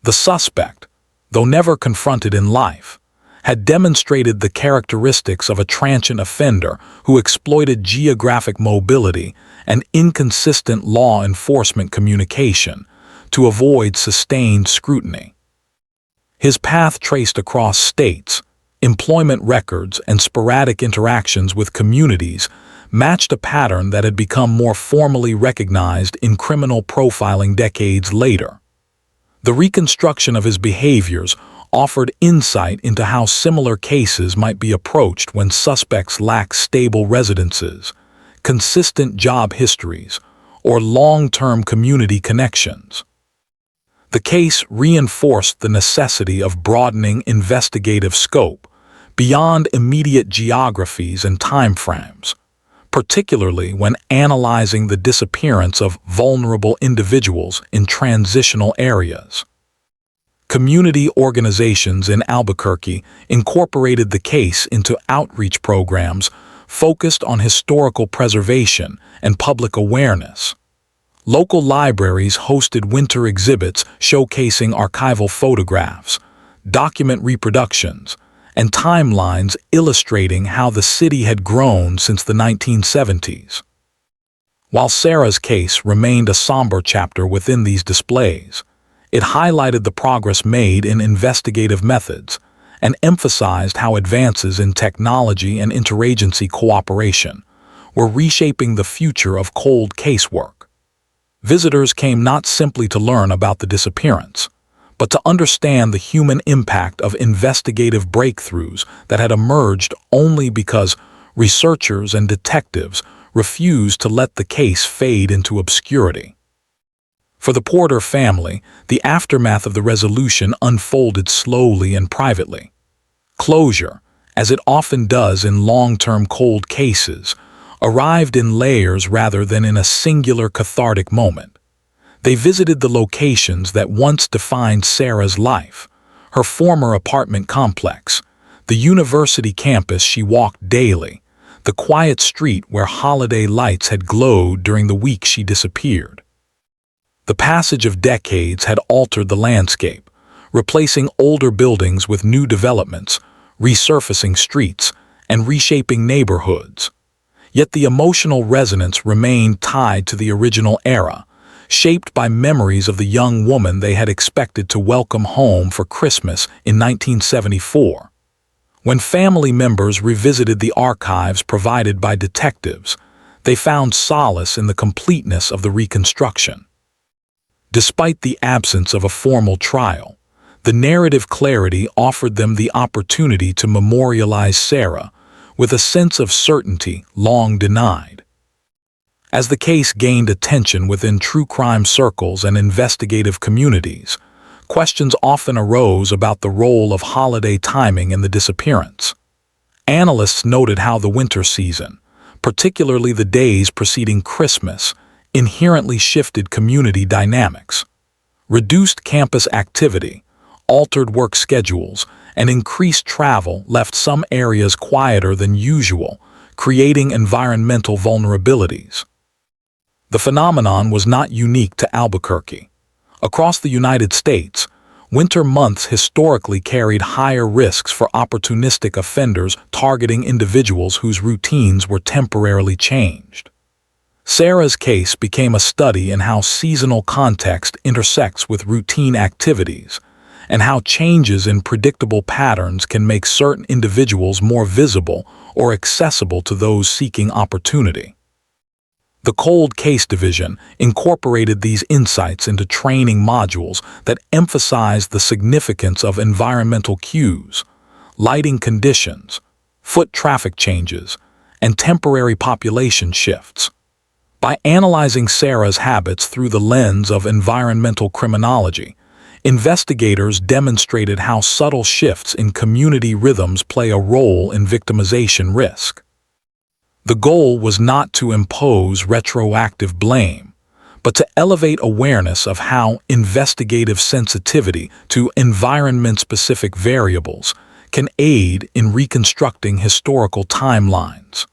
The suspect, though never confronted in life, had demonstrated the characteristics of a transient offender who exploited geographic mobility and inconsistent law enforcement communication to avoid sustained scrutiny. His path traced across states, employment records, and sporadic interactions with communities matched a pattern that had become more formally recognized in criminal profiling decades later. The reconstruction of his behaviors offered insight into how similar cases might be approached when suspects lack stable residences, consistent job histories, or long-term community connections. The case reinforced the necessity of broadening investigative scope beyond immediate geographies and timeframes, particularly when analyzing the disappearance of vulnerable individuals in transitional areas. Community organizations in Albuquerque incorporated the case into outreach programs focused on historical preservation and public awareness. Local libraries hosted winter exhibits showcasing archival photographs, document reproductions, and timelines illustrating how the city had grown since the 1970s. While Sarah's case remained a somber chapter within these displays, it highlighted the progress made in investigative methods and emphasized how advances in technology and interagency cooperation were reshaping the future of cold casework. Visitors came not simply to learn about the disappearance, but to understand the human impact of investigative breakthroughs that had emerged only because researchers and detectives refused to let the case fade into obscurity. For the Porter family, the aftermath of the resolution unfolded slowly and privately. Closure, as it often does in long-term cold cases, arrived in layers rather than in a singular cathartic moment. They visited the locations that once defined Sarah's life, her former apartment complex, the university campus she walked daily, the quiet street where holiday lights had glowed during the week she disappeared. The passage of decades had altered the landscape, replacing older buildings with new developments, resurfacing streets, and reshaping neighborhoods. Yet the emotional resonance remained tied to the original era, shaped by memories of the young woman they had expected to welcome home for Christmas in 1974. When family members revisited the archives provided by detectives, they found solace in the completeness of the reconstruction. Despite the absence of a formal trial, the narrative clarity offered them the opportunity to memorialize Sarah with a sense of certainty long denied. As the case gained attention within true crime circles and investigative communities, questions often arose about the role of holiday timing in the disappearance. Analysts noted how the winter season, particularly the days preceding Christmas, inherently shifted community dynamics. Reduced campus activity, altered work schedules, and increased travel left some areas quieter than usual, creating environmental vulnerabilities. The phenomenon was not unique to Albuquerque. Across the United States, Winter months historically carried higher risks for opportunistic offenders targeting individuals whose routines were temporarily changed. Sarah's case became a study in how seasonal context intersects with routine activities, and how changes in predictable patterns can make certain individuals more visible or accessible to those seeking opportunity. The Cold Case Division incorporated these insights into training modules that emphasized the significance of environmental cues, lighting conditions, foot traffic changes, and temporary population shifts. By analyzing Sarah's habits through the lens of environmental criminology, investigators demonstrated how subtle shifts in community rhythms play a role in victimization risk. The goal was not to impose retroactive blame, but to elevate awareness of how investigative sensitivity to environment-specific variables can aid in reconstructing historical timelines.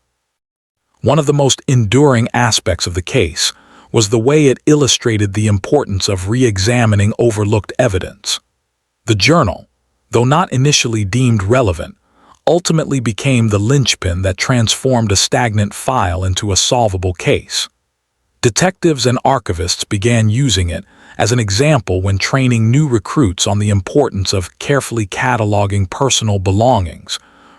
One of the most enduring aspects of the case was the way it illustrated the importance of re-examining overlooked evidence. The journal, though not initially deemed relevant, ultimately became the linchpin that transformed a stagnant file into a solvable case. Detectives and archivists began using it as an example when training new recruits on the importance of carefully cataloging personal belongings,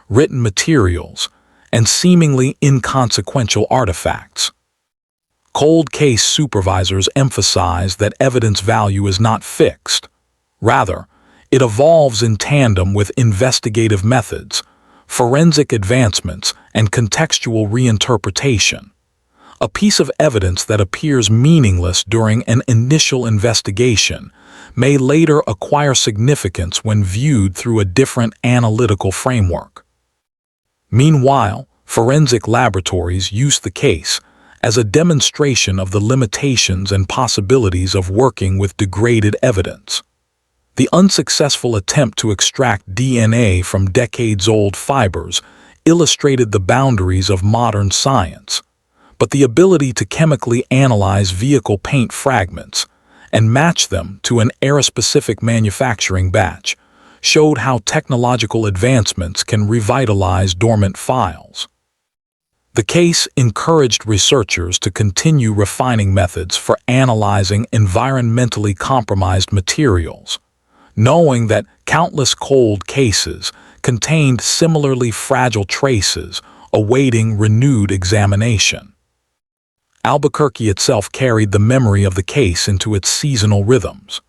written materials, and seemingly inconsequential artifacts. Cold case supervisors emphasize that evidence value is not fixed. Rather, it evolves in tandem with investigative methods, forensic advancements, and contextual reinterpretation. A piece of evidence that appears meaningless during an initial investigation may later acquire significance when viewed through a different analytical framework. Meanwhile, forensic laboratories use the case as a demonstration of the limitations and possibilities of working with degraded evidence. The unsuccessful attempt to extract DNA from decades-old fibers illustrated the boundaries of modern science, but the ability to chemically analyze vehicle paint fragments and match them to an era-specific manufacturing batch showed how technological advancements can revitalize dormant files. The case encouraged researchers to continue refining methods for analyzing environmentally compromised materials, knowing that countless cold cases contained similarly fragile traces awaiting renewed examination. Albuquerque itself carried the memory of the case into its seasonal rhythms.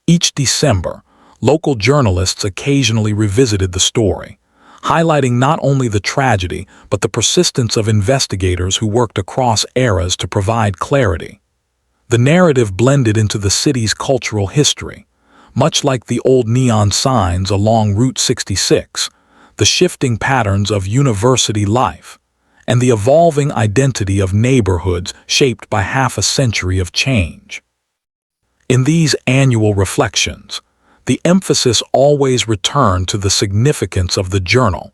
Each December, local journalists occasionally revisited the story, highlighting not only the tragedy but the persistence of investigators who worked across eras to provide clarity. The narrative blended into the city's cultural history, much like the old neon signs along Route 66, the shifting patterns of university life, and the evolving identity of neighborhoods shaped by half a century of change. In these annual reflections, the emphasis always returned to the significance of the journal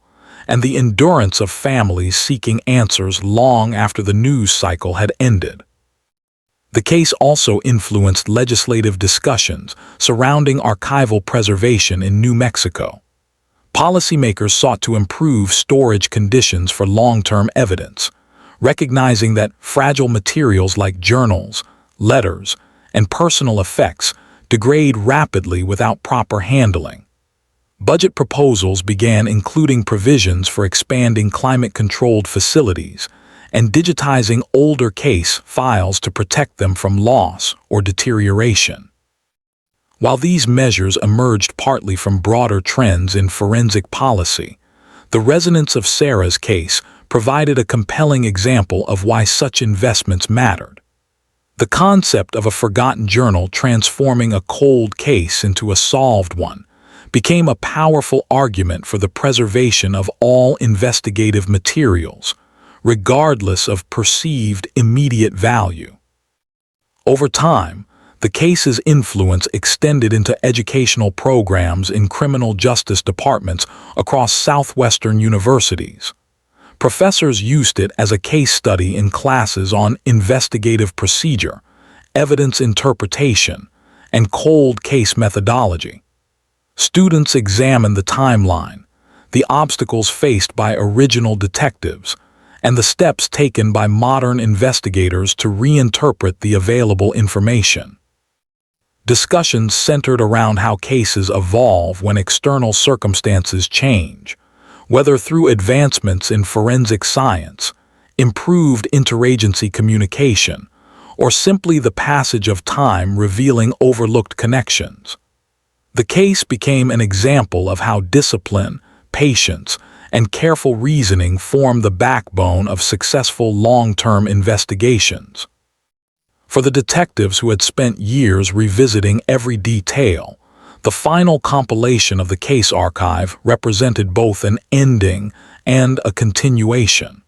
and the endurance of families seeking answers long after the news cycle had ended. The case also influenced legislative discussions surrounding archival preservation in New Mexico. Policymakers sought to improve storage conditions for long-term evidence, recognizing that fragile materials like journals, letters, and personal effects degrade rapidly without proper handling. Budget proposals began including provisions for expanding climate-controlled facilities and digitizing older case files to protect them from loss or deterioration. While these measures emerged partly from broader trends in forensic policy, the resonance of Sarah's case provided a compelling example of why such investments mattered. The concept of a forgotten journal transforming a cold case into a solved one became a powerful argument for the preservation of all investigative materials, regardless of perceived immediate value. Over time, the case's influence extended into educational programs in criminal justice departments across southwestern universities. Professors used it as a case study in classes on investigative procedure, evidence interpretation, and cold case methodology. Students examined the timeline, the obstacles faced by original detectives, and the steps taken by modern investigators to reinterpret the available information. Discussions centered around how cases evolve when external circumstances change, whether through advancements in forensic science, improved interagency communication, or simply the passage of time revealing overlooked connections. The case became an example of how discipline, patience, and careful reasoning form the backbone of successful long-term investigations. For the detectives who had spent years revisiting every detail, the final compilation of the case archive represented both an ending and a continuation.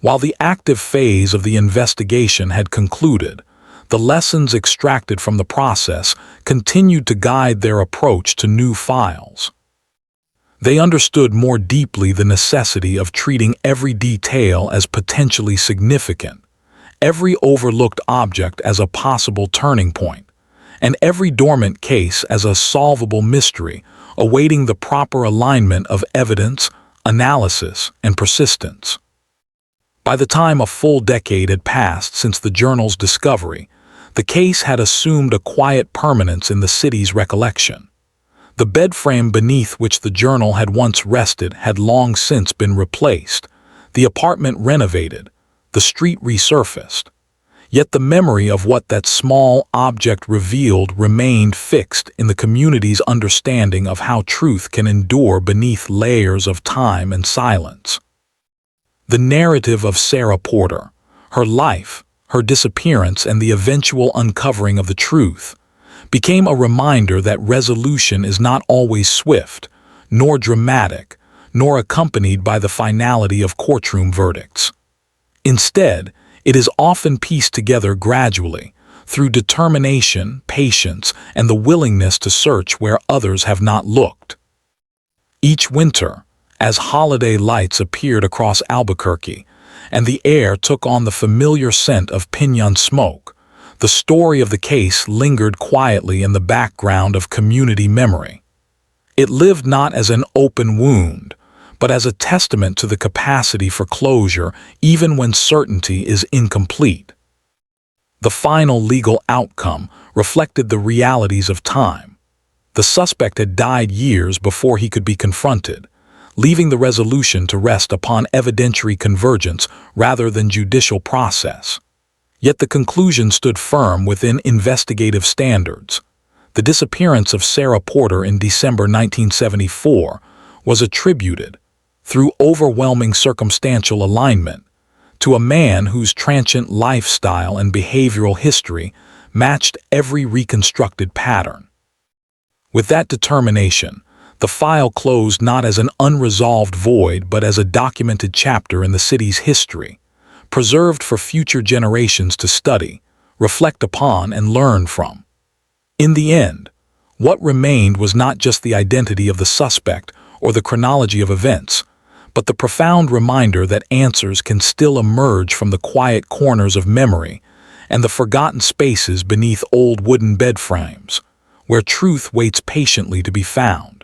While the active phase of the investigation had concluded, the lessons extracted from the process continued to guide their approach to new files. They understood more deeply the necessity of treating every detail as potentially significant, every overlooked object as a possible turning point, and every dormant case as a solvable mystery awaiting the proper alignment of evidence, analysis, and persistence. By the time a full decade had passed since the journal's discovery, the case had assumed a quiet permanence in the city's recollection. The bedframe beneath which the journal had once rested had long since been replaced, the apartment renovated, the street resurfaced. Yet the memory of what that small object revealed remained fixed in the community's understanding of how truth can endure beneath layers of time and silence. The narrative of Sarah Porter, her life, her disappearance, and the eventual uncovering of the truth, became a reminder that resolution is not always swift, nor dramatic, nor accompanied by the finality of courtroom verdicts. Instead, it is often pieced together gradually, through determination, patience, and the willingness to search where others have not looked. Each winter, as holiday lights appeared across Albuquerque, and the air took on the familiar scent of piñon smoke, the story of the case lingered quietly in the background of community memory. It lived not as an open wound, but as a testament to the capacity for closure even when certainty is incomplete. The final legal outcome reflected the realities of time. The suspect had died years before he could be confronted, leaving the resolution to rest upon evidentiary convergence rather than judicial process. Yet the conclusion stood firm within investigative standards. The disappearance of Sarah Porter in December 1974 was attributed, through overwhelming circumstantial alignment, to a man whose transient lifestyle and behavioral history matched every reconstructed pattern. With that determination, the file closed not as an unresolved void but as a documented chapter in the city's history, preserved for future generations to study, reflect upon, and learn from. In the end, what remained was not just the identity of the suspect or the chronology of events, but the profound reminder that answers can still emerge from the quiet corners of memory and the forgotten spaces beneath old wooden bed frames, where truth waits patiently to be found.